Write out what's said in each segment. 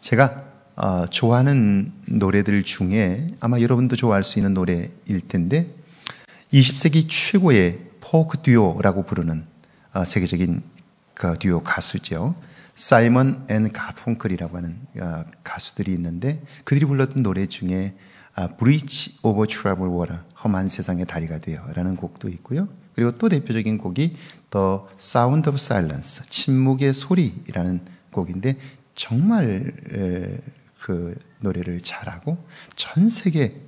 제가 좋아하는 노래들 중에 아마 여러분도 좋아할 수 있는 노래일 텐데 20세기 최고의 포크 듀오라고 부르는 세계적인 그 듀오 가수죠. 사이먼 앤 가펑클이라고 하는 가수들이 있는데 그들이 불렀던 노래 중에 Bridge over Troubled Water, 험한 세상의 다리가 되어라는 곡도 있고요. 그리고 또 대표적인 곡이 The Sound of Silence, 침묵의 소리라는 곡인데 정말 그 노래를 잘하고 전 세계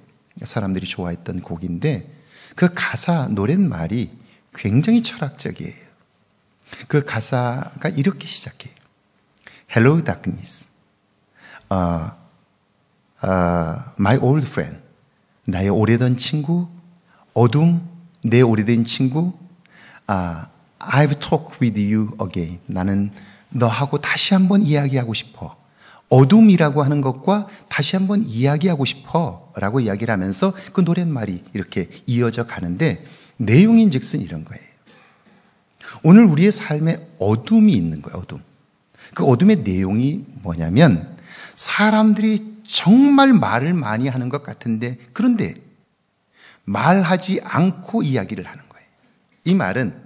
사람들이 좋아했던 곡인데 그 가사 노랫말이 굉장히 철학적이에요. 그 가사가 이렇게 시작해요. Hello darkness, my old friend, 나의 오래된 친구, 어둠, 내 오래된 친구, I've talked with you again. 나는 너하고 다시 한번 이야기하고 싶어. 어둠이라고 하는 것과 다시 한번 이야기하고 싶어 라고 이야기를 하면서 그 노랫말이 이렇게 이어져 가는데 내용인즉슨 이런 거예요. 오늘 우리의 삶에 어둠이 있는 거예요. 어둠. 그 어둠의 내용이 뭐냐면 사람들이 정말 말을 많이 하는 것 같은데 그런데 말하지 않고 이야기를 하는 거예요. 이 말은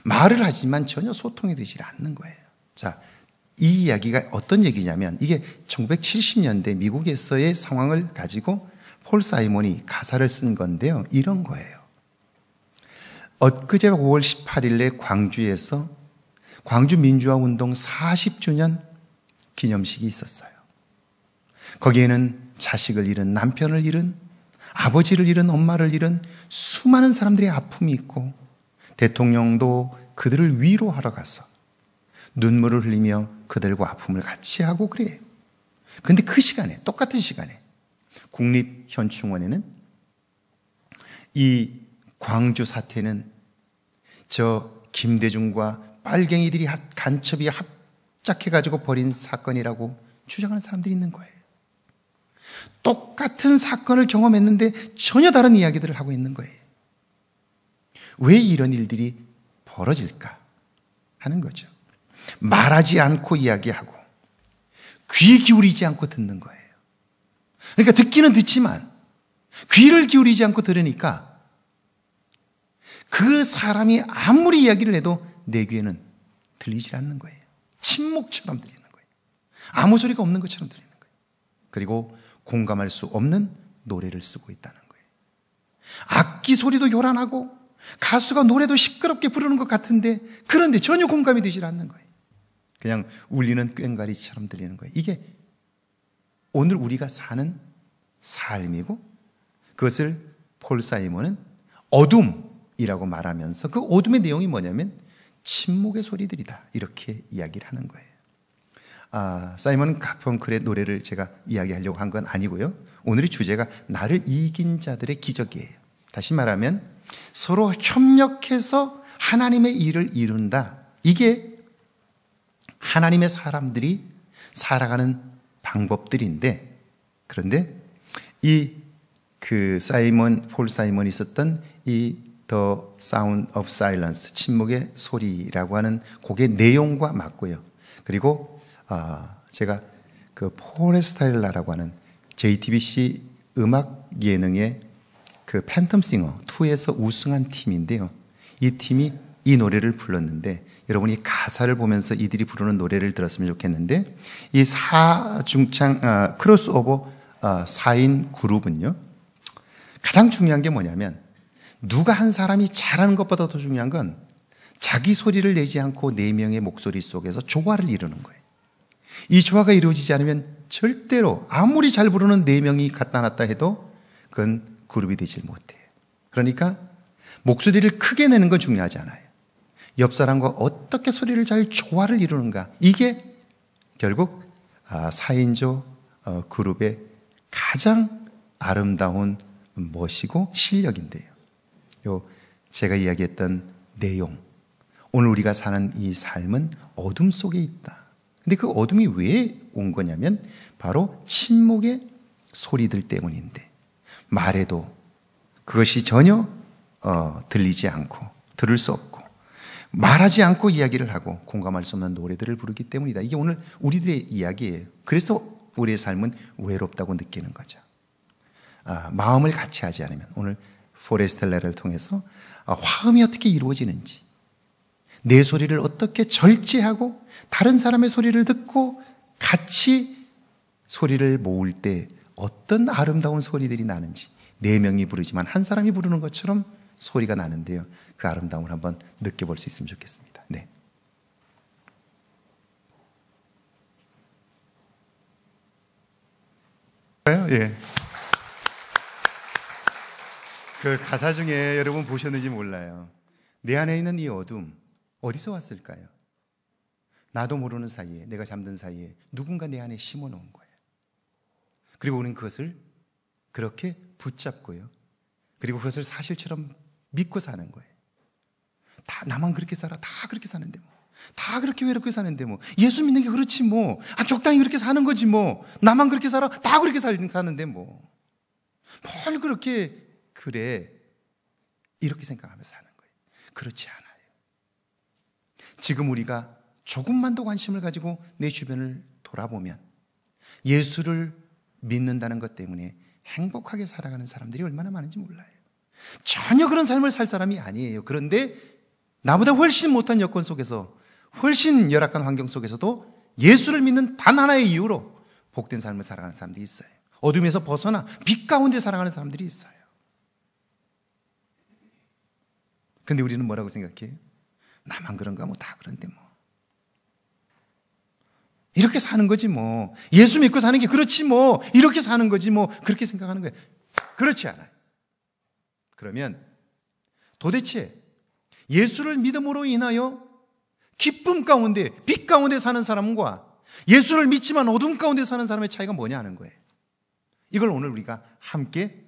말을 하지만 전혀 소통이 되지 않는 거예요. 자, 이 이야기가 어떤 얘기냐면 이게 1970년대 미국에서의 상황을 가지고 폴 사이먼이 가사를 쓴 건데요. 이런 거예요. 엊그제 5월 18일에 광주에서 광주 민주화운동 40주년 기념식이 있었어요. 거기에는 자식을 잃은, 남편을 잃은, 아버지를 잃은, 엄마를 잃은 수많은 사람들의 아픔이 있고 대통령도 그들을 위로하러 가서 눈물을 흘리며 그들과 아픔을 같이 하고 그래요. 그런데 그 시간에, 똑같은 시간에 국립현충원에는 이 광주 사태는 저 김대중과 빨갱이들이 간첩이 합작해가지고 벌인 사건이라고 주장하는 사람들이 있는 거예요. 똑같은 사건을 경험했는데 전혀 다른 이야기들을 하고 있는 거예요. 왜 이런 일들이 벌어질까 하는 거죠. 말하지 않고 이야기하고 귀 기울이지 않고 듣는 거예요. 그러니까 듣기는 듣지만 귀를 기울이지 않고 들으니까 그 사람이 아무리 이야기를 해도 내 귀에는 들리지 않는 거예요. 침묵처럼 들리는 거예요. 아무 소리가 없는 것처럼 들리는 거예요. 그리고 공감할 수 없는 노래를 쓰고 있다는 거예요. 악기 소리도 요란하고 가수가 노래도 시끄럽게 부르는 것 같은데 그런데 전혀 공감이 되지 않는 거예요. 그냥 울리는 꽹과리처럼 들리는 거예요. 이게 오늘 우리가 사는 삶이고 그것을 폴 사이먼은 어둠이라고 말하면서 그 어둠의 내용이 뭐냐면 침묵의 소리들이다 이렇게 이야기를 하는 거예요. 사이먼 가펑클의 노래를 제가 이야기하려고 한 건 아니고요. 오늘의 주제가 나를 이긴 자들의 기적이에요. 다시 말하면 서로 협력해서 하나님의 일을 이룬다. 이게 하나님의 사람들이 살아가는 방법들인데 그런데 폴 사이먼이 썼던 이 The Sound of Silence, 침묵의 소리라고 하는 곡의 내용과 맞고요. 그리고 제가 그 포레스타일라라고 하는 JTBC 음악 예능의 그 팬텀 싱어 2에서 우승한 팀인데요. 이 팀이 이 노래를 불렀는데 여러분이 가사를 보면서 이들이 부르는 노래를 들었으면 좋겠는데 이 사중창 크로스오버 4인 그룹은요. 가장 중요한 게 뭐냐면 누가 한 사람이 잘하는 것보다 더 중요한 건 자기 소리를 내지 않고 4명의 목소리 속에서 조화를 이루는 거예요. 이 조화가 이루어지지 않으면 절대로 아무리 잘 부르는 4명이 갖다 놨다 해도 그건 그룹이 되질 못해요. 그러니까 목소리를 크게 내는 건 중요하지 않아요. 옆 사람과 어떻게 소리를 잘 조화를 이루는가. 이게 결국 4인조 그룹의 가장 아름다운 멋이고 실력인데요. 제가 이야기했던 내용, 오늘 우리가 사는 이 삶은 어둠 속에 있다. 근데 그 어둠이 왜 온 거냐면 바로 침묵의 소리들 때문인데 말해도 그것이 전혀 들리지 않고 들을 수 없고 말하지 않고 이야기를 하고 공감할 수 없는 노래들을 부르기 때문이다. 이게 오늘 우리들의 이야기예요. 그래서 우리의 삶은 외롭다고 느끼는 거죠. 마음을 같이 하지 않으면, 오늘 포레스텔레를 통해서 화음이 어떻게 이루어지는지, 내 소리를 어떻게 절제하고 다른 사람의 소리를 듣고 같이 소리를 모을 때 어떤 아름다운 소리들이 나는지, 4명이 부르지만 한 사람이 부르는 것처럼 소리가 나는데요, 그 아름다움을 한번 느껴볼 수 있으면 좋겠습니다. 네. 예. 그 가사 중에 여러분 보셨는지 몰라요. 내 안에 있는 이 어둠 어디서 왔을까요? 나도 모르는 사이에, 내가 잠든 사이에 누군가 내 안에 심어놓은 거예요. 그리고 우리는 그것을 그렇게 붙잡고요, 그리고 그것을 사실처럼 믿고 사는 거예요. 다 나만 그렇게 살아, 다 그렇게 사는데 뭐, 다 그렇게 외롭게 사는데 뭐, 예수 믿는 게 그렇지 뭐, 적당히 그렇게 사는 거지 뭐, 나만 그렇게 살아, 다 그렇게 사는데 뭐, 뭘 그렇게 그래, 이렇게 생각하면서 사는 거예요. 그렇지 않아요. 지금 우리가 조금만 더 관심을 가지고 내 주변을 돌아보면 예수를 믿는다는 것 때문에 행복하게 살아가는 사람들이 얼마나 많은지 몰라요. 전혀 그런 삶을 살 사람이 아니에요. 그런데 나보다 훨씬 못한 여건 속에서, 훨씬 열악한 환경 속에서도 예수를 믿는 단 하나의 이유로 복된 삶을 살아가는 사람들이 있어요. 어둠에서 벗어나 빛 가운데 살아가는 사람들이 있어요. 근데 우리는 뭐라고 생각해요? 나만 그런가? 뭐 다 그런데 뭐, 이렇게 사는 거지 뭐, 예수 믿고 사는 게 그렇지 뭐, 이렇게 사는 거지 뭐, 그렇게 생각하는 거예요. 그렇지 않아요. 그러면 도대체 예수를 믿음으로 인하여 기쁨 가운데, 빛 가운데 사는 사람과 예수를 믿지만 어둠 가운데 사는 사람의 차이가 뭐냐 하는 거예요. 이걸 오늘 우리가 함께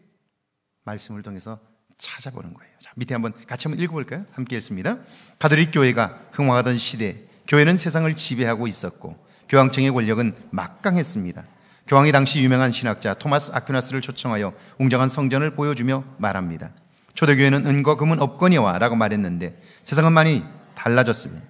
말씀을 통해서 찾아보는 거예요. 자, 밑에 같이 한번 읽어볼까요? 함께 읽습니다. 가톨릭 교회가 흥황하던 시대, 교회는 세상을 지배하고 있었고 교황청의 권력은 막강했습니다. 교황이 당시 유명한 신학자 토마스 아퀴나스를 초청하여 웅장한 성전을 보여주며 말합니다. 초대교회는 은과 금은 없거니와 라고 말했는데 세상은 많이 달라졌습니다.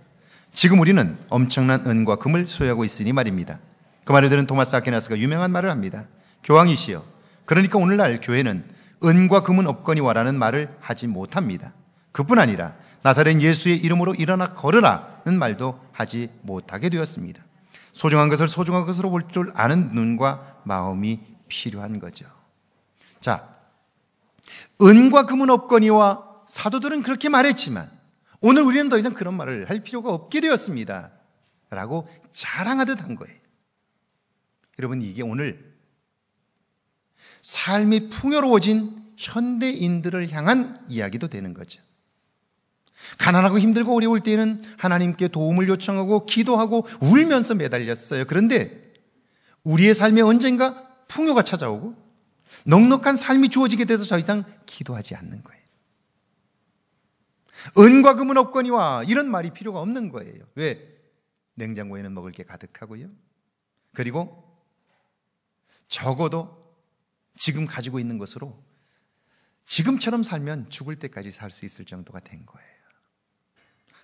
지금 우리는 엄청난 은과 금을 소유하고 있으니 말입니다. 그 말을 들은 토마스 아퀴나스가 유명한 말을 합니다. 교황이시여, 그러니까 오늘날 교회는 은과 금은 없거니와라는 말을 하지 못합니다. 그뿐 아니라 나사렛 예수의 이름으로 일어나 걸으라는 말도 하지 못하게 되었습니다. 소중한 것을 소중한 것으로 볼 줄 아는 눈과 마음이 필요한 거죠. 자, 은과 금은 없거니와 사도들은 그렇게 말했지만 오늘 우리는 더 이상 그런 말을 할 필요가 없게 되었습니다 라고 자랑하듯 한 거예요. 여러분, 이게 오늘 삶이 풍요로워진 현대인들을 향한 이야기도 되는 거죠. 가난하고 힘들고 어려울 때에는 하나님께 도움을 요청하고 기도하고 울면서 매달렸어요. 그런데 우리의 삶에 언젠가 풍요가 찾아오고 넉넉한 삶이 주어지게 돼서 더 이상 기도하지 않는 거예요. 은과 금은 없거니와 이런 말이 필요가 없는 거예요. 왜? 냉장고에는 먹을 게 가득하고요, 그리고 적어도 지금 가지고 있는 것으로 지금처럼 살면 죽을 때까지 살 수 있을 정도가 된 거예요.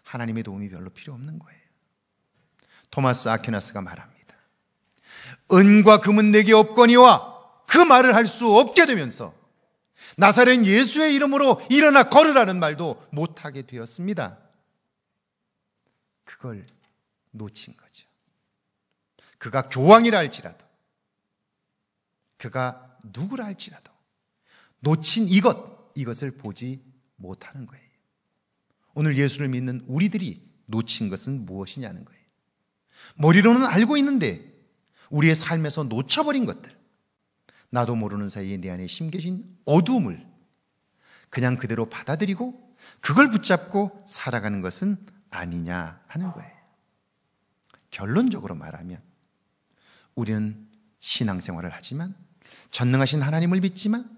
하나님의 도움이 별로 필요 없는 거예요. 토마스 아퀴나스가 말합니다. 은과 금은 내게 없거니와 그 말을 할 수 없게 되면서 나사렛 예수의 이름으로 일어나 걸으라는 말도 못하게 되었습니다. 그걸 놓친 거죠. 그가 교황이라 할지라도, 그가 누구라 할지라도 놓친 이것을 보지 못하는 거예요. 오늘 예수를 믿는 우리들이 놓친 것은 무엇이냐는 거예요. 머리로는 알고 있는데 우리의 삶에서 놓쳐버린 것들, 나도 모르는 사이에 내 안에 심겨진 어두움을 그냥 그대로 받아들이고 그걸 붙잡고 살아가는 것은 아니냐 하는 거예요. 결론적으로 말하면 우리는 신앙생활을 하지만, 전능하신 하나님을 믿지만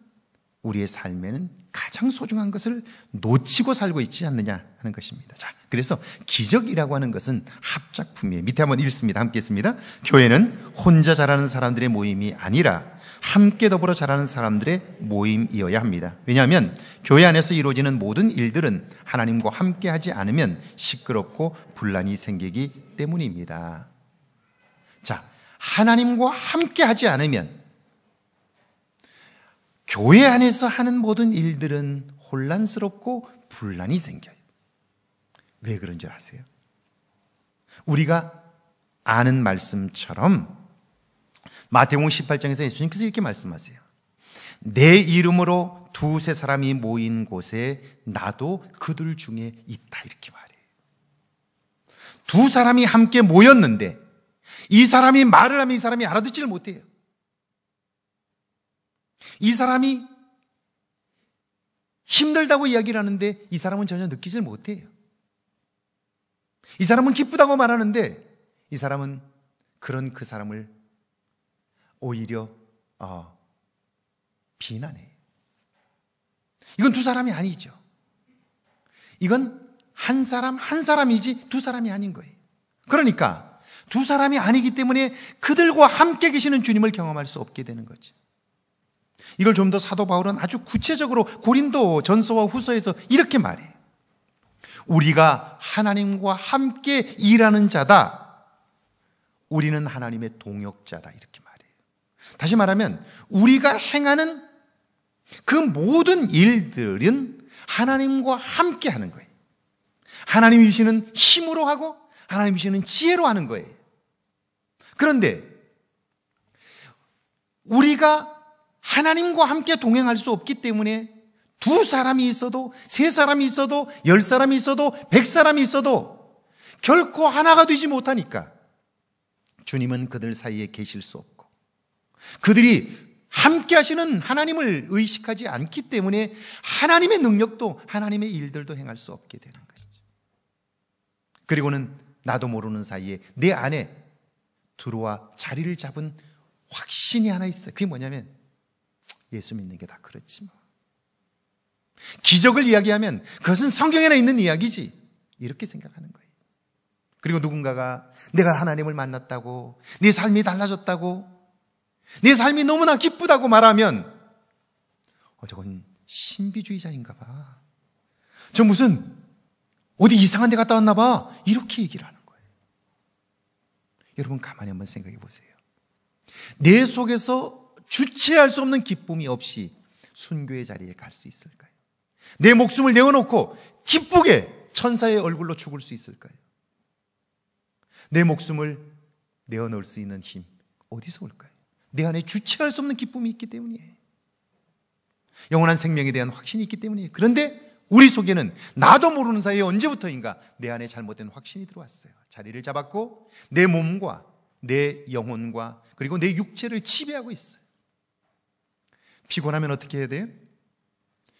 우리의 삶에는 가장 소중한 것을 놓치고 살고 있지 않느냐 하는 것입니다. 자, 그래서 기적이라고 하는 것은 합작품이에요. 밑에 한번 읽습니다. 함께 읽습니다. 교회는 혼자 자라는 사람들의 모임이 아니라 함께 더불어 자라는 사람들의 모임이어야 합니다. 왜냐하면 교회 안에서 이루어지는 모든 일들은 하나님과 함께 하지 않으면 시끄럽고 분란이 생기기 때문입니다. 자, 하나님과 함께 하지 않으면 교회 안에서 하는 모든 일들은 혼란스럽고 분란이 생겨요. 왜 그런 줄 아세요? 우리가 아는 말씀처럼 마태복음 18장에서 예수님께서 이렇게 말씀하세요. 내 이름으로 두세 사람이 모인 곳에 나도 그들 중에 있다, 이렇게 말해요. 두 사람이 함께 모였는데 이 사람이 말을 하면 이 사람이 알아듣지를 못해요. 이 사람이 힘들다고 이야기를 하는데 이 사람은 전혀 느끼질 못해요. 이 사람은 기쁘다고 말하는데 이 사람은 그 사람을 오히려 비난해요. 이건 두 사람이 아니죠. 이건 한 사람이지 두 사람이 아닌 거예요. 그러니까 두 사람이 아니기 때문에 그들과 함께 계시는 주님을 경험할 수 없게 되는 거죠. 이걸 좀 더 사도 바울은 아주 구체적으로 고린도 전서와 후서에서 이렇게 말해요. 우리가 하나님과 함께 일하는 자다. 우리는 하나님의 동역자다, 이렇게 말해요. 다시 말하면 우리가 행하는 그 모든 일들은 하나님과 함께 하는 거예요. 하나님이 주시는 힘으로 하고 하나님이 주시는 지혜로 하는 거예요. 그런데 우리가 하나님과 함께 동행할 수 없기 때문에 두 사람이 있어도, 세 사람이 있어도, 10사람이 있어도, 100사람이 있어도 결코 하나가 되지 못하니까 주님은 그들 사이에 계실 수 없고, 그들이 함께 하시는 하나님을 의식하지 않기 때문에 하나님의 능력도 하나님의 일들도 행할 수 없게 되는 것이죠. 그리고는 나도 모르는 사이에 내 안에 들어와 자리를 잡은 확신이 하나 있어요. 그게 뭐냐면 예수 믿는 게 다 그렇지 뭐. 기적을 이야기하면 그것은 성경에나 있는 이야기지, 이렇게 생각하는 거예요. 그리고 누군가가 내가 하나님을 만났다고, 내 삶이 달라졌다고, 내 삶이 너무나 기쁘다고 말하면 저건 신비주의자인가 봐, 저 무슨 어디 이상한 데 갔다 왔나 봐, 이렇게 얘기를 하는 거예요. 여러분 가만히 한번 생각해 보세요. 내 속에서 주체할 수 없는 기쁨이 없이 순교의 자리에 갈 수 있을까요? 내 목숨을 내어놓고 기쁘게 천사의 얼굴로 죽을 수 있을까요? 내 목숨을 내어놓을 수 있는 힘 어디서 올까요? 내 안에 주체할 수 없는 기쁨이 있기 때문이에요. 영원한 생명에 대한 확신이 있기 때문이에요. 그런데 우리 속에는 나도 모르는 사이에 언제부터인가 내 안에 잘못된 확신이 들어왔어요. 자리를 잡았고 내 몸과 내 영혼과 그리고 내 육체를 지배하고 있어요. 피곤하면 어떻게 해야 돼요?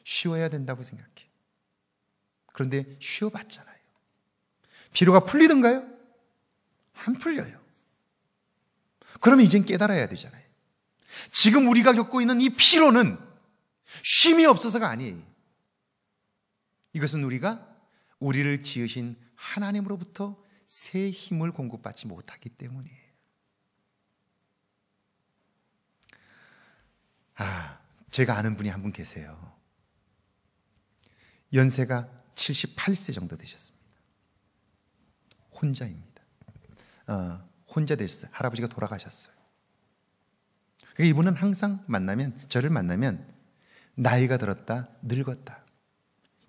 쉬어야 된다고 생각해. 그런데 쉬어봤잖아요. 피로가 풀리던가요? 안 풀려요. 그러면 이젠 깨달아야 되잖아요. 지금 우리가 겪고 있는 이 피로는 쉼이 없어서가 아니에요. 이것은 우리를 지으신 하나님으로부터 새 힘을 공급받지 못하기 때문이에요. 제가 아는 분이 한 분 계세요. 연세가 78세 정도 되셨습니다. 혼자입니다. 혼자 됐어요. 할아버지가 돌아가셨어요. 이분은 항상 저를 만나면 나이가 들었다, 늙었다,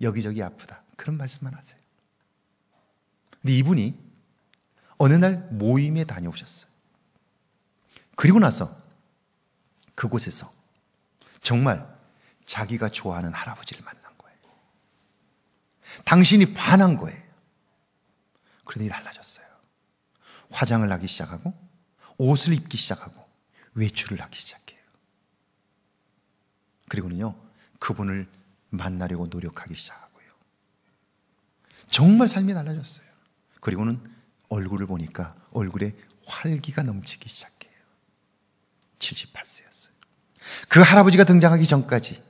여기저기 아프다, 그런 말씀만 하세요. 근데 이분이 어느 날 모임에 다녀오셨어요. 그리고 나서 그곳에서 정말 자기가 좋아하는 할아버지를 만난 거예요. 당신이 반한 거예요. 그러더니 달라졌어요. 화장을 하기 시작하고 옷을 입기 시작하고 외출을 하기 시작해요. 그리고는요, 그분을 만나려고 노력하기 시작하고요. 정말 삶이 달라졌어요. 그리고는 얼굴을 보니까 얼굴에 활기가 넘치기 시작해요. 78세였어요. 그 할아버지가 등장하기 전까지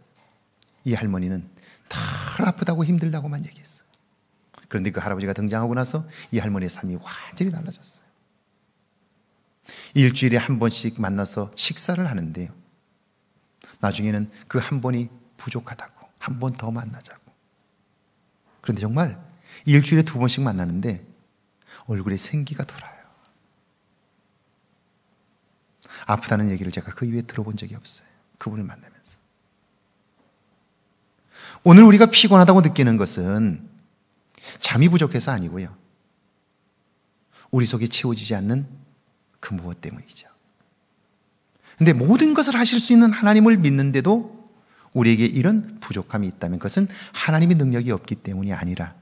이 할머니는 덜 아프다고 힘들다고만 얘기했어요. 그런데 그 할아버지가 등장하고 나서 이 할머니의 삶이 완전히 달라졌어요. 일주일에 한 번씩 만나서 식사를 하는데요, 나중에는 그 한 번이 부족하다고 한 번 더 만나자고. 그런데 정말 일주일에 2번씩 만나는데 얼굴에 생기가 돌아요. 아프다는 얘기를 제가 그 이후에 들어본 적이 없어요. 그분을 만나면서. 오늘 우리가 피곤하다고 느끼는 것은 잠이 부족해서 아니고요. 우리 속에 채워지지 않는 그 무엇 때문이죠. 근데 모든 것을 하실 수 있는 하나님을 믿는데도 우리에게 이런 부족함이 있다면 그것은 하나님의 능력이 없기 때문이 아니라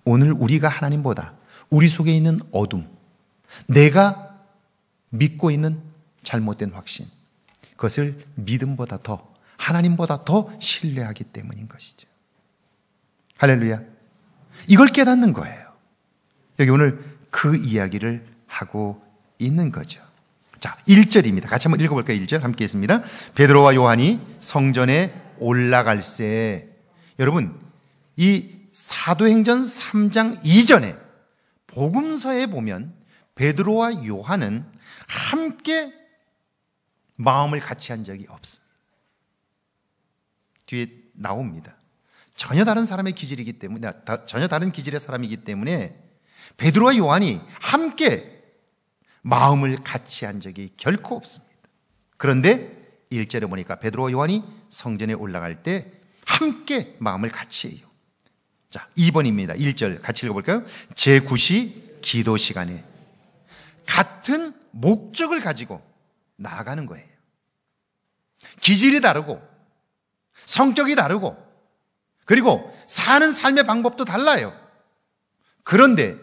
오늘 우리가 하나님보다 우리 속에 있는 어둠, 내가 믿고 있는 잘못된 확신, 그것을 믿음보다 더, 하나님보다 더 신뢰하기 때문인 것이죠. 할렐루야. 이걸 깨닫는 거예요. 여기 오늘 그 이야기를 하고 있는 거죠. 자, 1절입니다. 같이 한번 읽어볼까요? 1절 함께 했습니다. 베드로와 요한이 성전에 올라갈새. 여러분, 이 사도행전 3장 이전에 복음서에 보면 베드로와 요한은 함께 마음을 같이 한 적이 없습니다. 뒤에 나옵니다. 전혀 다른 사람의 기질이기 때문에, 전혀 다른 기질의 사람이기 때문에 베드로와 요한이 함께 마음을 같이 한 적이 결코 없습니다. 그런데 1절에 보니까 베드로와 요한이 성전에 올라갈 때 함께 마음을 같이 해요. 자, 2번입니다. 1절 같이 읽어볼까요? 제9시 기도 시간에 같은 목적을 가지고 나아가는 거예요. 기질이 다르고 성격이 다르고 그리고 사는 삶의 방법도 달라요. 그런데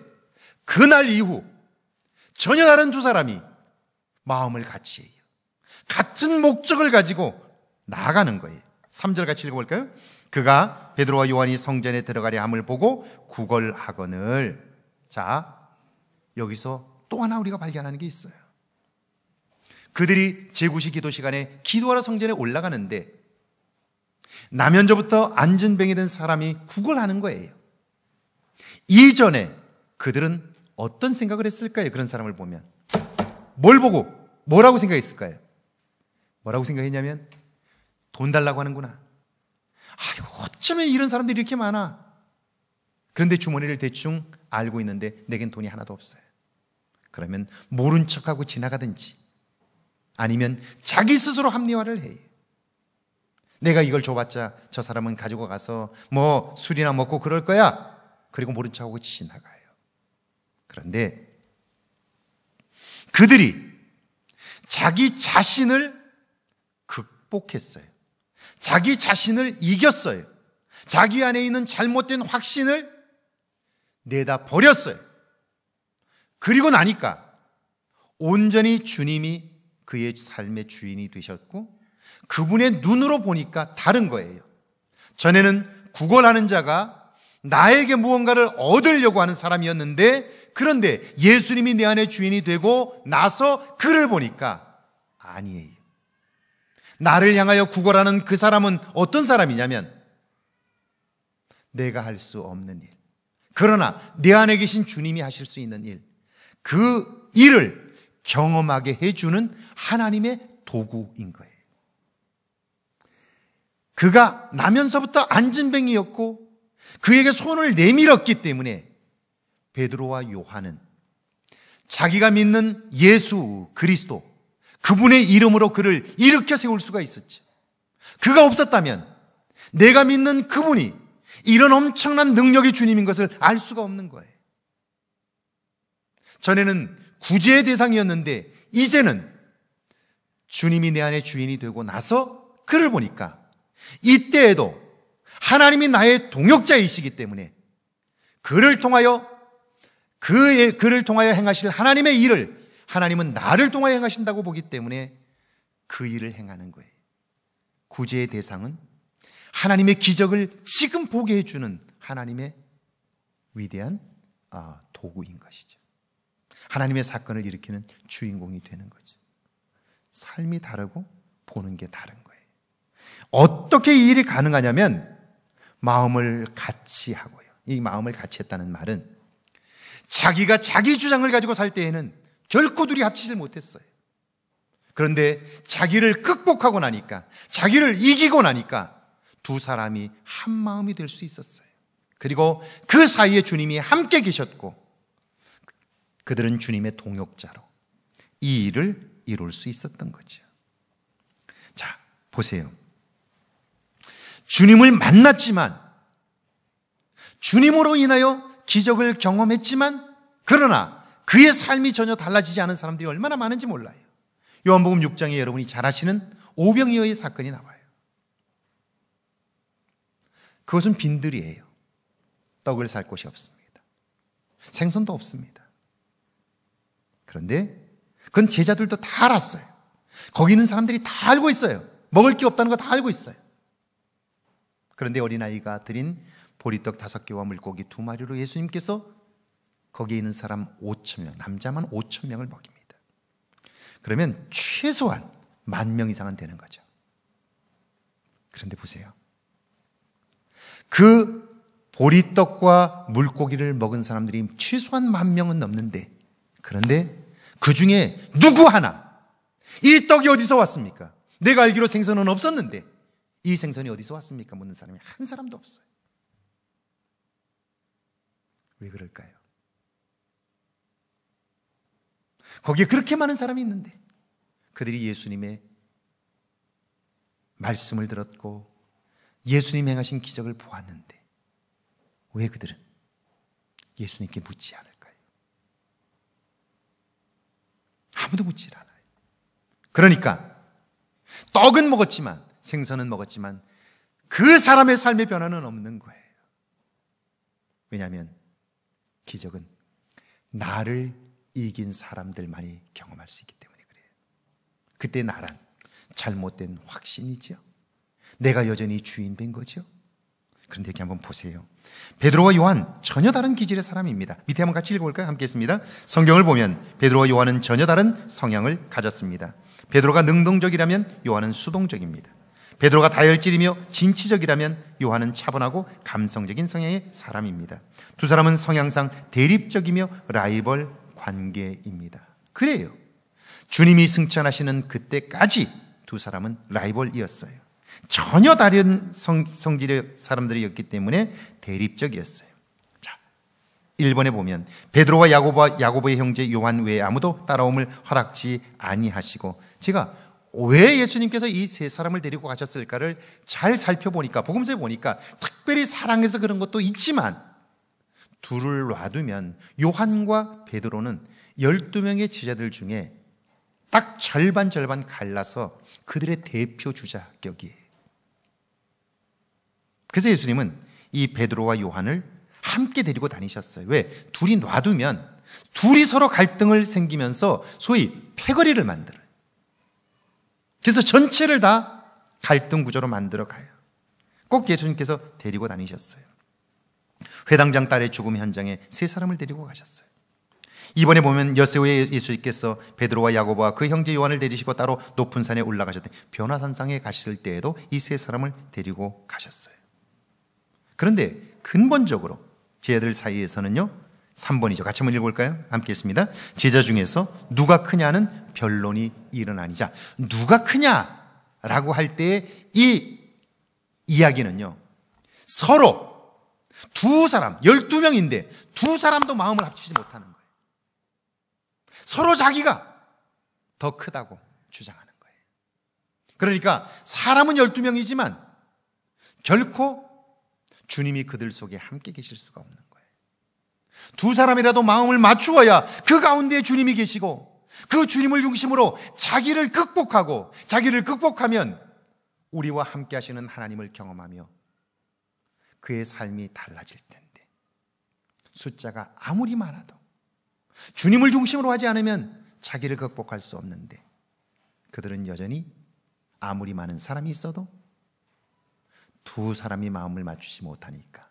그날 이후 전혀 다른 두 사람이 마음을 같이 해요. 같은 목적을 가지고 나아가는 거예요. 3절 같이 읽어볼까요? 그가 베드로와 요한이 성전에 들어가려 함을 보고 구걸하거늘. 자, 여기서 또 하나 우리가 발견하는 게 있어요. 그들이 제9시 기도 시간에 기도하러 성전에 올라가는데 나면저부터 안전병이 된 사람이 구걸하는 거예요. 이전에 그들은 어떤 생각을 했을까요? 그런 사람을 보면 뭘 보고 뭐라고 생각했을까요? 뭐라고 생각했냐면 돈 달라고 하는구나. 아유, 어쩌면 이런 사람들이 이렇게 많아. 그런데 주머니를 대충 알고 있는데 내겐 돈이 하나도 없어요. 그러면 모른 척하고 지나가든지 아니면 자기 스스로 합리화를 해요. 내가 이걸 줘봤자 저 사람은 가지고 가서 뭐 술이나 먹고 그럴 거야. 그리고 모른 척하고 지나가요. 그런데 그들이 자기 자신을 극복했어요. 자기 자신을 이겼어요. 자기 안에 있는 잘못된 확신을 내다 버렸어요. 그리고 나니까 온전히 주님이 그의 삶의 주인이 되셨고 그분의 눈으로 보니까 다른 거예요. 전에는 구걸하는 자가 나에게 무언가를 얻으려고 하는 사람이었는데 그런데 예수님이 내 안에 주인이 되고 나서 그를 보니까 아니에요. 나를 향하여 구걸하는 그 사람은 어떤 사람이냐면 내가 할 수 없는 일, 그러나 내 안에 계신 주님이 하실 수 있는 일, 그 일을 경험하게 해주는 하나님의 도구인 거예요. 그가 나면서부터 안전뱅이였고 그에게 손을 내밀었기 때문에 베드로와 요한은 자기가 믿는 예수 그리스도, 그분의 이름으로 그를 일으켜 세울 수가 있었죠. 그가 없었다면 내가 믿는 그분이 이런 엄청난 능력의 주님인 것을 알 수가 없는 거예요. 전에는 구제의 대상이었는데 이제는 주님이 내 안에 주인이 되고 나서 그를 보니까 이때에도 하나님이 나의 동역자이시기 때문에 그를 통하여 행하실 하나님의 일을 하나님은 나를 통하여 행하신다고 보기 때문에 그 일을 행하는 거예요. 구제의 대상은 하나님의 기적을 지금 보게 해주는 하나님의 위대한 도구인 것이죠. 하나님의 사건을 일으키는 주인공이 되는 거죠. 삶이 다르고 보는 게 다른 거예요. 어떻게 이 일이 가능하냐면 마음을 같이 하고요. 이 마음을 같이 했다는 말은 자기가 자기 주장을 가지고 살 때에는 결코 둘이 합치질 못했어요. 그런데 자기를 극복하고 나니까, 자기를 이기고 나니까 두 사람이 한 마음이 될 수 있었어요. 그리고 그 사이에 주님이 함께 계셨고 그들은 주님의 동역자로 이 일을 이룰 수 있었던 거죠. 자, 보세요. 주님을 만났지만, 주님으로 인하여 기적을 경험했지만, 그러나 그의 삶이 전혀 달라지지 않은 사람들이 얼마나 많은지 몰라요. 요한복음 6장에 여러분이 잘 아시는 오병이어의 사건이 나와요. 그것은 빈들이에요. 떡을 살 곳이 없습니다. 생선도 없습니다. 그런데 그건 제자들도 다 알았어요. 거기 있는 사람들이 다 알고 있어요. 먹을 게 없다는 거 다 알고 있어요. 그런데 어린아이가 드린 보리떡 5개와 물고기 2마리로 예수님께서 거기에 있는 사람 5,000명, 남자만 5,000명을 먹입니다. 그러면 최소한 10,000명 이상은 되는 거죠. 그런데 보세요. 그 보리떡과 물고기를 먹은 사람들이 최소한 10,000명은 넘는데, 그런데 그 중에 누구 하나, 이 떡이 어디서 왔습니까? 내가 알기로 생선은 없었는데 이 생선이 어디서 왔습니까? 묻는 사람이 한 사람도 없어요. 왜 그럴까요? 거기에 그렇게 많은 사람이 있는데 그들이 예수님의 말씀을 들었고 예수님 행하신 기적을 보았는데 왜 그들은 예수님께 묻지 않을까요? 아무도 묻지 않아요. 그러니까 떡은 먹었지만, 생선은 먹었지만 그 사람의 삶의 변화는 없는 거예요. 왜냐하면 기적은 나를 이긴 사람들만이 경험할 수 있기 때문에 그래요. 그때 나란 잘못된 확신이죠. 내가 여전히 주인된 거죠. 그런데 여기 한번 보세요. 베드로와 요한 전혀 다른 기질의 사람입니다. 밑에 한번 같이 읽어볼까요? 함께 했습니다. 성경을 보면 베드로와 요한은 전혀 다른 성향을 가졌습니다. 베드로가 능동적이라면 요한은 수동적입니다. 베드로가 다혈질이며 진취적이라면 요한은 차분하고 감성적인 성향의 사람입니다. 두 사람은 성향상 대립적이며 라이벌 관계입니다. 그래요. 주님이 승천하시는 그때까지 두 사람은 라이벌이었어요. 전혀 다른 성질의 사람들이었기 때문에 대립적이었어요. 자, 1번에 보면 베드로와 야고보의 형제 요한 외에 아무도 따라옴을 허락지 아니하시고, 제가 왜 예수님께서 이 세 사람을 데리고 가셨을까를 잘 살펴보니까, 복음서에 보니까 특별히 사랑해서 그런 것도 있지만 둘을 놔두면 요한과 베드로는 12명의 제자들 중에 딱 절반 갈라서 그들의 대표 주자격이에요. 그래서 예수님은 이 베드로와 요한을 함께 데리고 다니셨어요. 왜? 둘이 놔두면 둘이 서로 갈등을 생기면서 소위 패거리를 만들어요. 그래서 전체를 다 갈등 구조로 만들어 가요. 꼭 예수님께서 데리고 다니셨어요. 회당장 딸의 죽음 현장에 세 사람을 데리고 가셨어요. 이번에 보면 여세오에 예수님께서 베드로와 야고보와 그 형제 요한을 데리시고 따로 높은 산에 올라가셨더니 변화산상에 가실 때에도 이 세 사람을 데리고 가셨어요. 그런데 근본적으로 제자들 사이에서는요, 3번이죠. 같이 한번 읽어볼까요? 함께 했습니다. 제자 중에서 누가 크냐는 변론이 일어나니. 자, 누가 크냐라고 할 때 이 이야기는요, 서로 두 사람, 12명인데 두 사람도 마음을 합치지 못하는 거예요. 서로 자기가 더 크다고 주장하는 거예요. 그러니까 사람은 12명이지만 결코 주님이 그들 속에 함께 계실 수가 없는 거예요. 두 사람이라도 마음을 맞추어야 그 가운데 주님이 계시고 그 주님을 중심으로 자기를 극복하면 우리와 함께 하시는 하나님을 경험하며 그의 삶이 달라질 텐데, 숫자가 아무리 많아도 주님을 중심으로 하지 않으면 자기를 극복할 수 없는데, 그들은 여전히 아무리 많은 사람이 있어도 두 사람이 마음을 맞추지 못하니까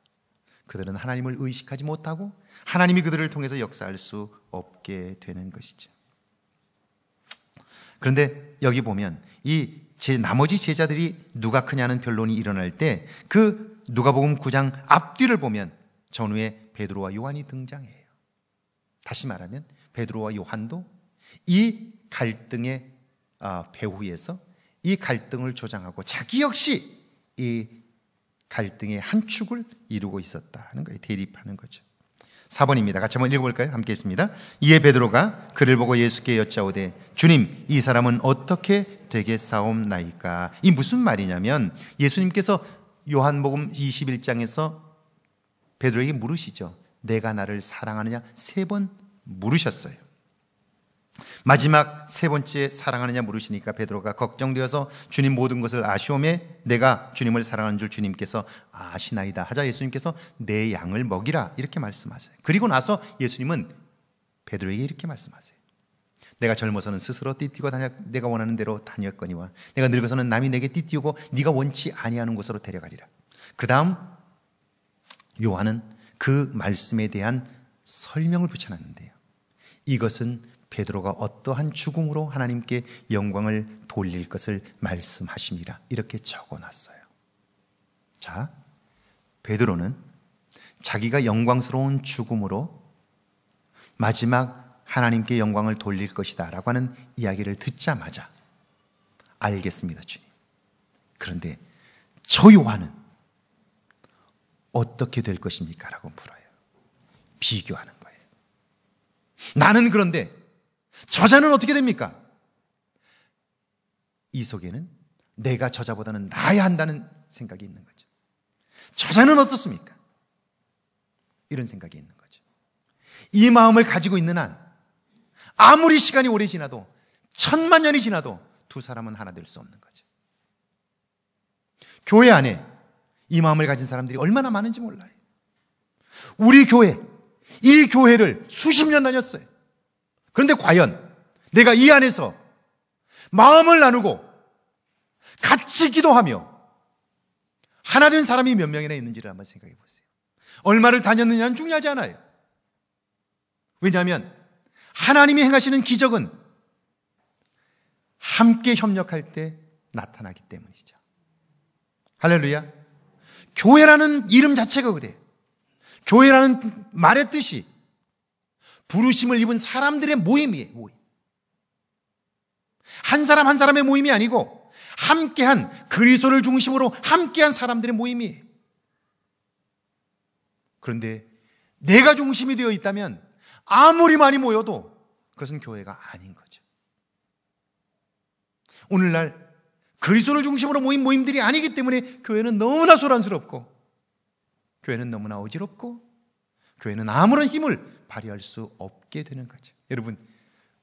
그들은 하나님을 의식하지 못하고 하나님이 그들을 통해서 역사할 수 없게 되는 것이죠. 그런데 여기 보면 이 나머지 제자들이 누가 크냐는 변론이 일어날 때 그 누가복음 9장 앞뒤를 보면 전후에 베드로와 요한이 등장해요. 다시 말하면 베드로와 요한도 이 갈등의 배후에서 이 갈등을 조장하고 자기 역시 이 갈등의 한 축을 이루고 있었다 하는 거예요. 대립하는 거죠. 4번입니다. 같이 한번 읽어볼까요? 함께 읽습니다. 이에 베드로가 그를 보고 예수께 여짜오되 주님, 이 사람은 어떻게 되겠사옵나이까? 이 무슨 말이냐면 예수님께서 요한복음 21장에서 베드로에게 물으시죠. 내가 나를 사랑하느냐? 3번 물으셨어요. 마지막 3번째 사랑하느냐 물으시니까 베드로가 걱정되어서 주님 모든 것을 아시오매 내가 주님을 사랑하는 줄 주님께서 아시나이다 하자 예수님께서 내 양을 먹이라 이렇게 말씀하세요. 그리고 나서 예수님은 베드로에게 이렇게 말씀하세요. 내가 젊어서는 스스로 띠띠고 내가 원하는 대로 다녔거니와 내가 늙어서는 남이 내게 띠띠우고 네가 원치 아니하는 곳으로 데려가리라. 그 다음 요한은 그 말씀에 대한 설명을 붙여놨는데요. 이것은 베드로가 어떠한 죽음으로 하나님께 영광을 돌릴 것을 말씀하십니다. 이렇게 적어놨어요. 자, 베드로는 자기가 영광스러운 죽음으로 마지막 하나님께 영광을 돌릴 것이다 라고 하는 이야기를 듣자마자 알겠습니다, 주님. 그런데 저 요한은 어떻게 될 것입니까? 라고 물어요. 비교하는 거예요. 나는 그런데 저자는 어떻게 됩니까? 이 속에는 내가 저자보다는 나아야 한다는 생각이 있는 거죠. 저자는 어떻습니까? 이런 생각이 있는 거죠. 이 마음을 가지고 있는 한 아무리 시간이 오래 지나도 1000만년이 지나도 두 사람은 하나 될 수 없는 거죠. 교회 안에 이 마음을 가진 사람들이 얼마나 많은지 몰라요. 우리 교회, 이 교회를 수십 년 다녔어요. 그런데 과연 내가 이 안에서 마음을 나누고 같이 기도하며 하나 된 사람이 몇 명이나 있는지를 한번 생각해 보세요. 얼마를 다녔느냐는 중요하지 않아요. 왜냐하면 하나님이 행하시는 기적은 함께 협력할 때 나타나기 때문이죠. 할렐루야. 교회라는 이름 자체가 그래요. 교회라는 말의 뜻이 부르심을 입은 사람들의 모임이에요. 모임. 한 사람 한 사람의 모임이 아니고 함께한 그리스도를 중심으로 함께한 사람들의 모임이에요. 그런데 내가 중심이 되어 있다면 아무리 많이 모여도 그것은 교회가 아닌 거죠. 오늘날 그리스도를 중심으로 모인 모임들이 아니기 때문에 교회는 너무나 소란스럽고 교회는 너무나 어지럽고 교회는 아무런 힘을 발휘할 수 없게 되는 거죠. 여러분,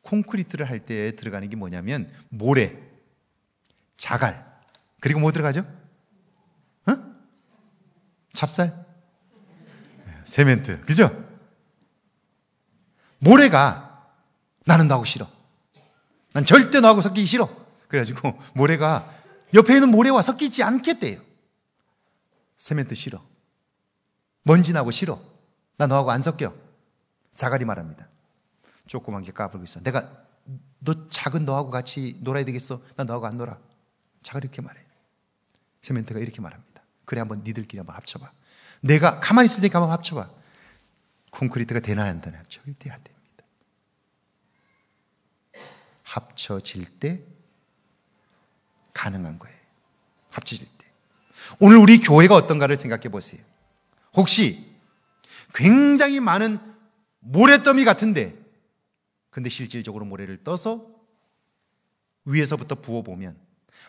콘크리트를 할 때 들어가는 게 뭐냐면 모래, 자갈, 그리고 뭐 들어가죠? 찹쌀? 세멘트, 그죠? 모래가 나는 너하고 싫어. 난 절대 너하고 섞이기 싫어. 그래가지고 모래가 옆에 있는 모래와 섞이지 않겠대요. 세멘트 싫어. 먼지 나고 싫어. 나 너하고 안 섞여. 자갈이 말합니다. 조그만 게 까불고 있어. 내가 너 작은 너하고 같이 놀아야 되겠어? 나 너하고 안 놀아. 자갈이 이렇게 말해. 세멘트가 이렇게 말합니다. 그래, 한번 니들끼리 한번 합쳐봐. 내가 가만히 있을 테니까 한번 합쳐봐. 콘크리트가 되나 안 되나? 절대 안 됩니다. 합쳐질 때 가능한 거예요. 합쳐질 때. 오늘 우리 교회가 어떤가를 생각해 보세요. 혹시 굉장히 많은 모래더미 같은데 근데 실질적으로 모래를 떠서 위에서부터 부어보면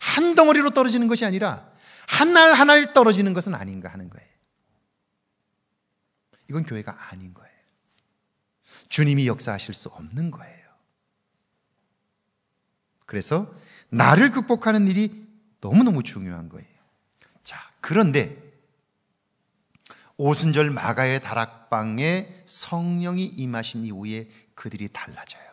한 덩어리로 떨어지는 것이 아니라 한 알 한 알 떨어지는 것은 아닌가 하는 거예요. 이건 교회가 아닌 거예요. 주님이 역사하실 수 없는 거예요. 그래서 나를 극복하는 일이 너무너무 중요한 거예요. 자, 그런데 오순절 마가의 다락방에 성령이 임하신 이후에 그들이 달라져요.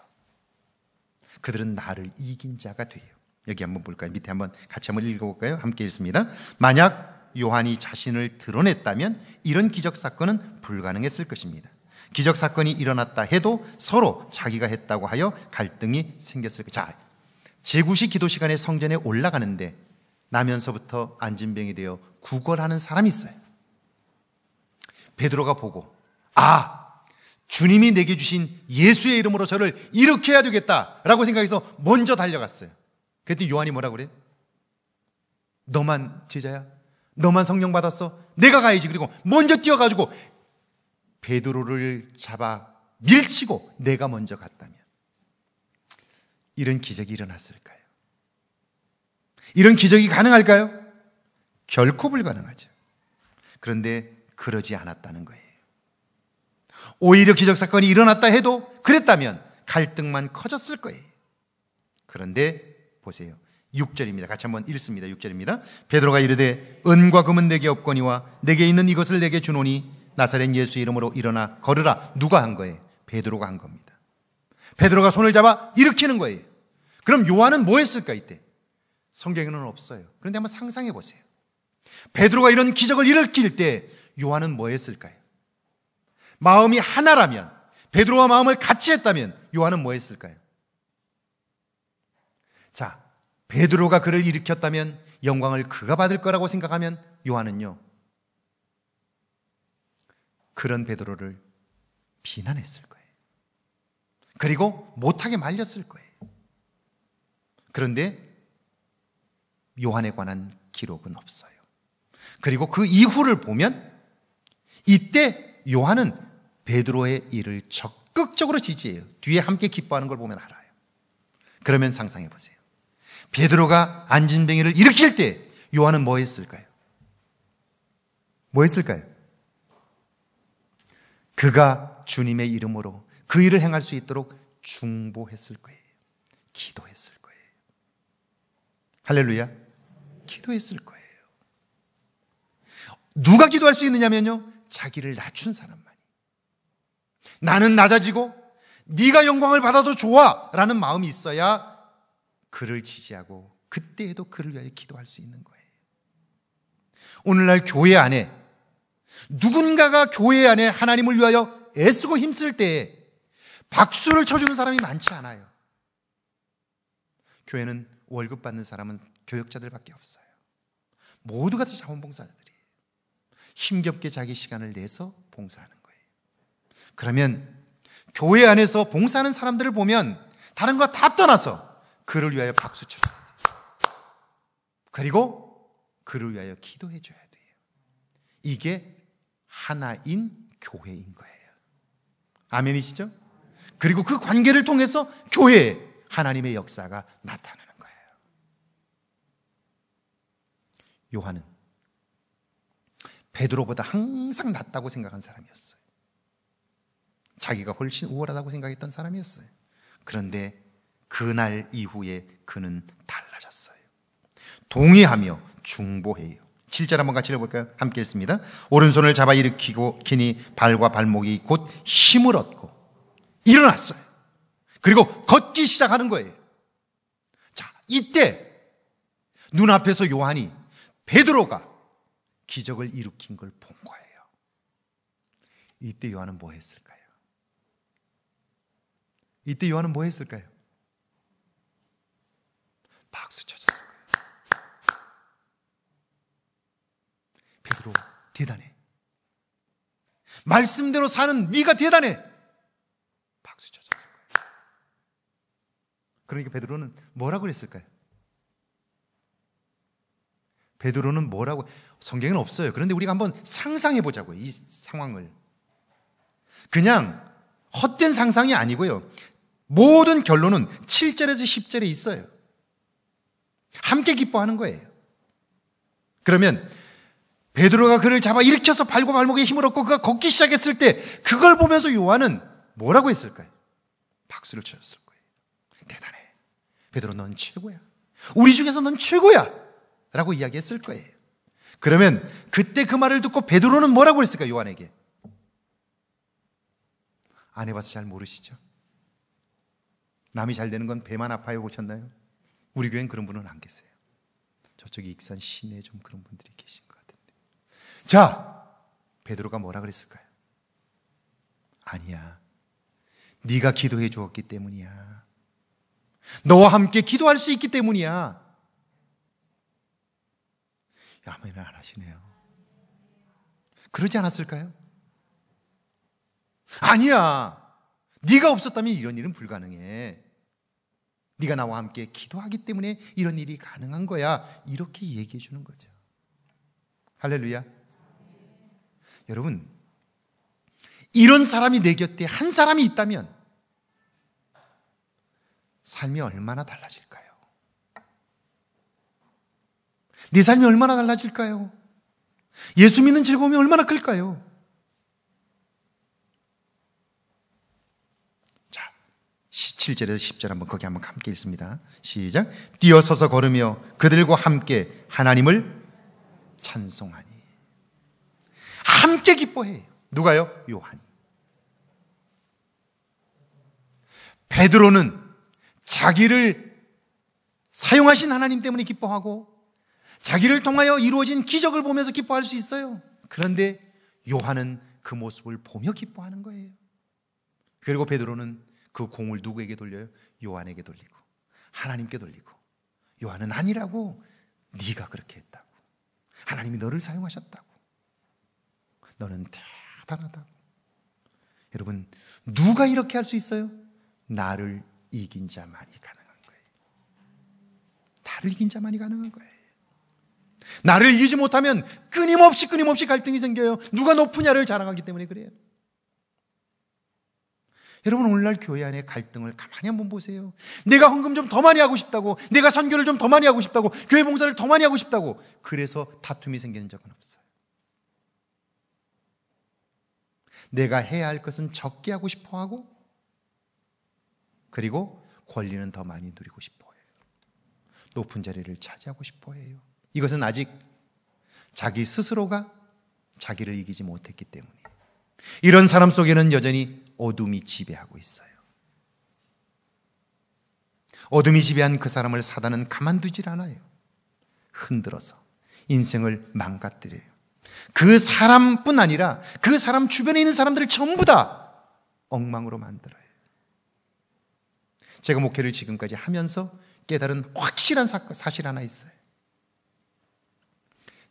그들은 나를 이긴 자가 돼요. 여기 한번 볼까요? 밑에 같이 한번 읽어볼까요? 함께 읽습니다. 만약 요한이 자신을 드러냈다면 이런 기적 사건은 불가능했을 것입니다. 기적 사건이 일어났다 해도 서로 자기가 했다고 하여 갈등이 생겼을 것입니다. 자, 제9시 기도 시간에 성전에 올라가는데 나면서부터 안진병이 되어 구걸하는 사람이 있어요. 베드로가 보고 주님이 내게 주신 예수의 이름으로 저를 이렇게 해야 되겠다라고 생각해서 먼저 달려갔어요. 그때 요한이 뭐라고 그래? 너만 제자야? 너만 성령 받았어? 내가 가야지. 그리고 먼저 뛰어가지고 베드로를 잡아 밀치고 내가 먼저 갔다면 이런 기적이 일어났을까요? 이런 기적이 가능할까요? 결코 불가능하죠. 그런데 그러지 않았다는 거예요. 오히려 기적 사건이 일어났다 해도 그랬다면 갈등만 커졌을 거예요. 그런데 보세요. 6절입니다. 같이 한번 읽습니다. 6절입니다. 베드로가 이르되 은과 금은 내게 없거니와 내게 있는 이것을 내게 주노니 나사렛 예수 이름으로 일어나 걸으라. 누가 한 거예요? 베드로가 한 겁니다. 베드로가 손을 잡아 일으키는 거예요. 그럼 요한은 뭐 했을까 이때? 성경에는 없어요. 그런데 한번 상상해 보세요. 베드로가 이런 기적을 일으킬 때 요한은 뭐 했을까요? 마음이 하나라면, 베드로와 마음을 같이 했다면 요한은 뭐 했을까요? 자, 베드로가 그를 일으켰다면 영광을 그가 받을 거라고 생각하면 요한은요, 그런 베드로를 비난했을 거예요. 그리고 못하게 말렸을 거예요. 그런데 요한에 관한 기록은 없어요. 그리고 그 이후를 보면 이때 요한은 베드로의 일을 적극적으로 지지해요. 뒤에 함께 기뻐하는 걸 보면 알아요. 그러면 상상해 보세요. 베드로가 안진뱅이를 일으킬 때 요한은 뭐 했을까요? 뭐 했을까요? 그가 주님의 이름으로 그 일을 행할 수 있도록 중보했을 거예요. 기도했을 거예요. 할렐루야. 기도했을 거예요. 누가 기도할 수 있느냐면요, 자기를 낮춘 사람만이. 나는 낮아지고 네가 영광을 받아도 좋아 라는 마음이 있어야 그를 지지하고 그때에도 그를 위하여 기도할 수 있는 거예요. 오늘날 교회 안에 누군가가 교회 안에 하나님을 위하여 애쓰고 힘쓸 때에 박수를 쳐주는 사람이 많지 않아요. 교회는 월급 받는 사람은 교역자들밖에 없어요. 모두가 다 자원봉사자들이에요. 힘겹게 자기 시간을 내서 봉사하는 거예요. 그러면 교회 안에서 봉사하는 사람들을 보면 다른 거 다 떠나서 그를 위하여 박수 쳐줘야 돼요. 그리고 그를 위하여 기도해 줘야 돼요. 이게 하나인 교회인 거예요. 아멘이시죠? 그리고 그 관계를 통해서 교회에 하나님의 역사가 나타나는 거예요. 요한은 베드로보다 항상 낫다고 생각한 사람이었어요. 자기가 훨씬 우월하다고 생각했던 사람이었어요. 그런데 그날 이후에 그는 달라졌어요. 동의하며 중보해요. 7절 한번 같이 읽어볼까요? 함께 읽습니다. 오른손을 잡아 일으키고 기니 발과 발목이 곧 힘을 얻고 일어났어요. 그리고 걷기 시작하는 거예요. 자, 이때 눈앞에서 요한이 베드로가 기적을 일으킨 걸 본 거예요. 이때 요한은 뭐 했을까요? 이때 요한은 뭐 했을까요? 박수 쳐줬을 거예요. 베드로 대단해. 말씀대로 사는 네가 대단해. 박수 쳐줬을 거예요. 그러니까 베드로는 뭐라고 그랬을까요? 베드로는 뭐라고, 성경에는 없어요. 그런데 우리가 한번 상상해 보자고요. 이 상황을. 그냥 헛된 상상이 아니고요. 모든 결론은 7절에서 10절에 있어요. 함께 기뻐하는 거예요. 그러면 베드로가 그를 잡아 일으켜서 발과 발목에 힘을 얻고 그가 걷기 시작했을 때 그걸 보면서 요한은 뭐라고 했을까요? 박수를 쳐줬을 거예요. 대단해. 베드로 넌 최고야. 우리 중에서 넌 최고야. 라고 이야기했을 거예요. 그러면 그때 그 말을 듣고 베드로는 뭐라고 했을까요? 요한에게. 안 해봐서 잘 모르시죠? 남이 잘 되는 건 배만 아파요 보셨나요? 우리 교회는 그런 분은 안 계세요. 저쪽에 익산 시내에 좀 그런 분들이 계신 것 같은데. 자, 베드로가 뭐라 그랬을까요? 아니야. 네가 기도해 주었기 때문이야. 너와 함께 기도할 수 있기 때문이야. 아멘을 안 하시네요. 그러지 않았을까요? 아니야. 네가 없었다면 이런 일은 불가능해. 네가 나와 함께 기도하기 때문에 이런 일이 가능한 거야. 이렇게 얘기해 주는 거죠. 할렐루야. 여러분, 이런 사람이 내 곁에 한 사람이 있다면 삶이 얼마나 달라질까요? 내 삶이 얼마나 달라질까요? 예수 믿는 즐거움이 얼마나 클까요? 자, 17절에서 10절 한번 거기 한번 함께 읽습니다. 시작. 뛰어서서 걸으며 그들과 함께 하나님을 찬송하니. 함께 기뻐해요. 누가요? 요한이. 베드로는 자기를 사용하신 하나님 때문에 기뻐하고 자기를 통하여 이루어진 기적을 보면서 기뻐할 수 있어요. 그런데 요한은 그 모습을 보며 기뻐하는 거예요. 그리고 베드로는 그 공을 누구에게 돌려요? 요한에게 돌리고 하나님께 돌리고, 요한은 아니라고, 네가 그렇게 했다고, 하나님이 너를 사용하셨다고, 너는 대단하다고. 여러분, 누가 이렇게 할 수 있어요? 나를 이긴 자만이 가능한 거예요. 나를 이긴 자만이 가능한 거예요. 나를 이기지 못하면 끊임없이 갈등이 생겨요. 누가 높으냐를 자랑하기 때문에 그래요. 여러분, 오늘날 교회 안에 갈등을 가만히 한번 보세요. 내가 헌금 좀 더 많이 하고 싶다고, 내가 선교를 좀 더 많이 하고 싶다고, 교회 봉사를 더 많이 하고 싶다고, 그래서 다툼이 생기는 적은 없어요. 내가 해야 할 것은 적게 하고 싶어 하고, 그리고 권리는 더 많이 누리고 싶어 해요. 높은 자리를 차지하고 싶어 해요. 이것은 아직 자기 스스로가 자기를 이기지 못했기 때문이에요. 이런 사람 속에는 여전히 어둠이 지배하고 있어요. 어둠이 지배한 그 사람을 사단은 가만두질 않아요. 흔들어서 인생을 망가뜨려요. 그 사람뿐 아니라 그 사람 주변에 있는 사람들을 전부 다 엉망으로 만들어요. 제가 목회를 지금까지 하면서 깨달은 확실한 사실 하나 있어요.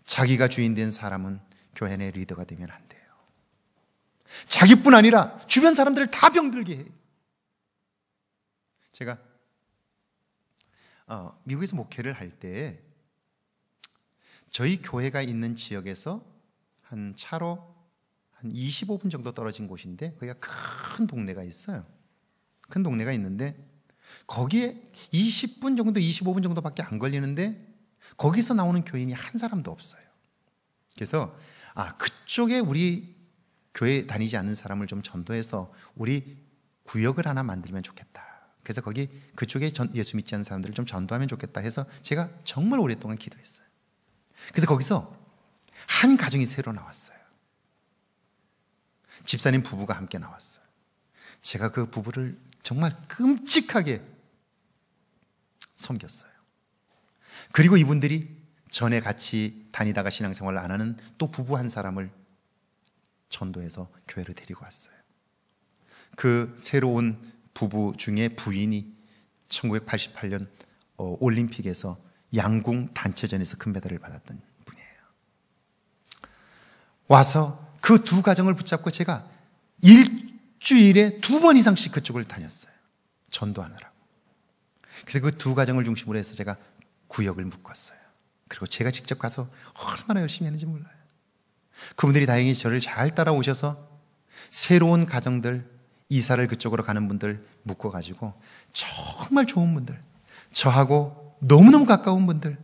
자기가 주인 된 사람은 교회 내 리더가 되면 안 돼요. 자기뿐 아니라 주변 사람들을 다 병들게 해요. 제가 미국에서 목회를 할 때 저희 교회가 있는 지역에서 한 차로 한 25분 정도 떨어진 곳인데, 거기가 큰 동네가 있어요. 큰 동네가 있는데 거기에 20분 정도, 25분 정도밖에 안 걸리는데 거기서 나오는 교인이 한 사람도 없어요. 그래서 그쪽에 우리 교회 다니지 않는 사람을 좀 전도해서 우리 구역을 하나 만들면 좋겠다. 그래서 그쪽에 예수 믿지 않는 사람들을 좀 전도하면 좋겠다 해서 제가 정말 오랫동안 기도했어요. 그래서 거기서 한 가정이 새로 나왔어요. 집사님 부부가 함께 나왔어요. 제가 그 부부를 정말 끔찍하게 섬겼어요. 그리고 이분들이 전에 같이 다니다가 신앙생활을 안 하는 또 부부 한 사람을 전도해서 교회를 데리고 왔어요. 그 새로운 부부 중에 부인이 1988년 올림픽에서 양궁 단체전에서 금메달을 받았던 분이에요. 와서 그 두 가정을 붙잡고 제가 일주일에 2번 이상씩 그쪽을 다녔어요. 전도하느라고. 그래서 그 두 가정을 중심으로 해서 제가 구역을 묶었어요. 그리고 제가 직접 가서 얼마나 열심히 했는지 몰라요. 그분들이 다행히 저를 잘 따라오셔서 새로운 가정들, 이사를 그쪽으로 가는 분들 묶어가지고 정말 좋은 분들, 저하고 너무너무 가까운 분들,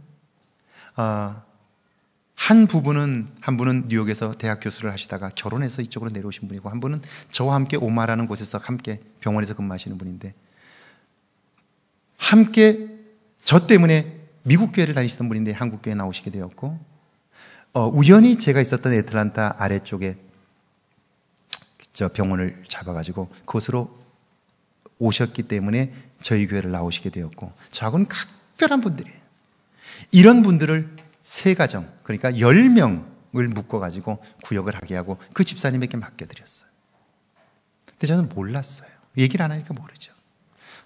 한 분은 뉴욕에서 대학 교수를 하시다가 결혼해서 이쪽으로 내려오신 분이고, 한 분은 저와 함께 오마라는 곳에서 함께 병원에서 근무하시는 분인데, 함께 저 때문에 미국 교회를 다니시던 분인데 한국 교회에 나오시게 되었고, 우연히 제가 있었던 애틀란타 아래쪽에 저 병원을 잡아가지고 그곳으로 오셨기 때문에 저희 교회를 나오시게 되었고, 저하고는 각별한 분들이에요. 이런 분들을 3가정, 그러니까 10명을 묶어가지고 구역을 하게 하고 그 집사님에게 맡겨드렸어요. 근데 저는 몰랐어요. 얘기를 안 하니까 모르죠.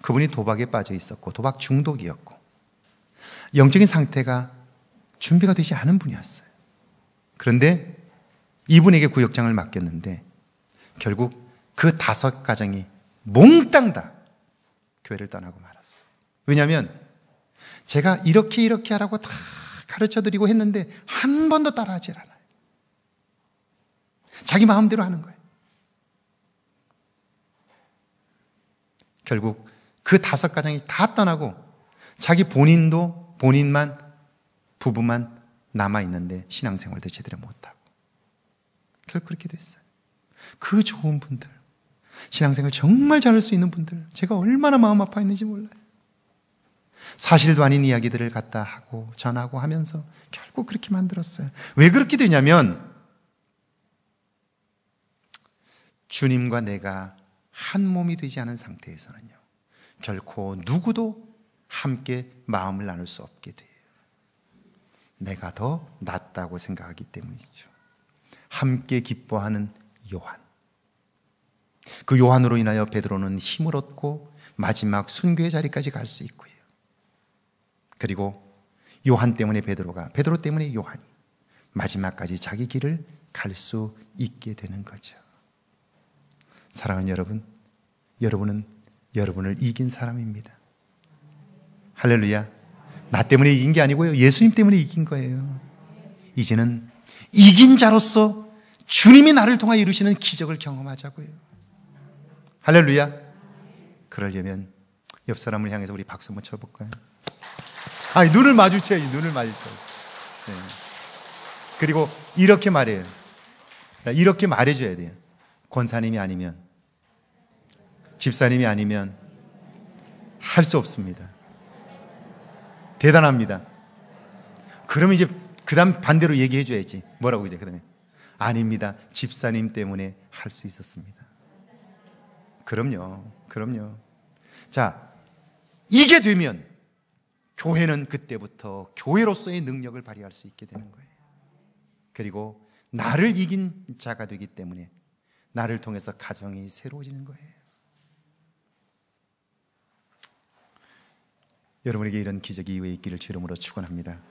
그분이 도박에 빠져 있었고 도박 중독이었고 영적인 상태가 준비가 되지 않은 분이었어요. 그런데 이분에게 구역장을 맡겼는데 결국 그 5가정이 몽땅 다 교회를 떠나고 말았어요. 왜냐하면 제가 이렇게 하라고 다 가르쳐드리고 했는데 한 번도 따라하지 않아요. 자기 마음대로 하는 거예요. 결국 그 5가정이 다 떠나고 자기 본인만, 부부만 남아있는데 신앙생활도 제대로 못하고 결국 그렇게 됐어요. 그 좋은 분들, 신앙생활 정말 잘할 수 있는 분들, 제가 얼마나 마음 아파했는지 몰라요. 사실도 아닌 이야기들을 갖다 하고 전하고 하면서 결국 그렇게 만들었어요. 왜 그렇게 되냐면 주님과 내가 한 몸이 되지 않은 상태에서는요, 결코 누구도 함께 마음을 나눌 수 없게 돼요. 내가 더 낫다고 생각하기 때문이죠. 함께 기뻐하는 요한, 그 요한으로 인하여 베드로는 힘을 얻고 마지막 순교의 자리까지 갈 수 있고요. 그리고 요한 때문에 베드로 때문에 요한이 마지막까지 자기 길을 갈 수 있게 되는 거죠. 사랑하는 여러분, 여러분은 여러분을 이긴 사람입니다. 할렐루야. 나 때문에 이긴 게 아니고요, 예수님 때문에 이긴 거예요. 이제는 이긴 자로서 주님이 나를 통하여 이루시는 기적을 경험하자고요. 할렐루야. 그러려면 옆 사람을 향해서 우리 박수 한번 쳐볼까요? 아니, 눈을 마주쳐야지. 네. 그리고 이렇게 말해요. 이렇게 말해줘야 돼요. 권사님이 아니면, 집사님이 아니면 할 수 없습니다. 대단합니다. 그러면 이제 그 다음 반대로 얘기해줘야지. 뭐라고 이제 그 다음에? 아닙니다. 집사님 때문에 할 수 있었습니다. 그럼요. 자, 이게 되면 교회는 그때부터 교회로서의 능력을 발휘할 수 있게 되는 거예요. 그리고 나를 이긴 자가 되기 때문에 나를 통해서 가정이 새로워지는 거예요. 여러분에게 이런 기적이 이후에 있기를 주 이름으로 축원합니다.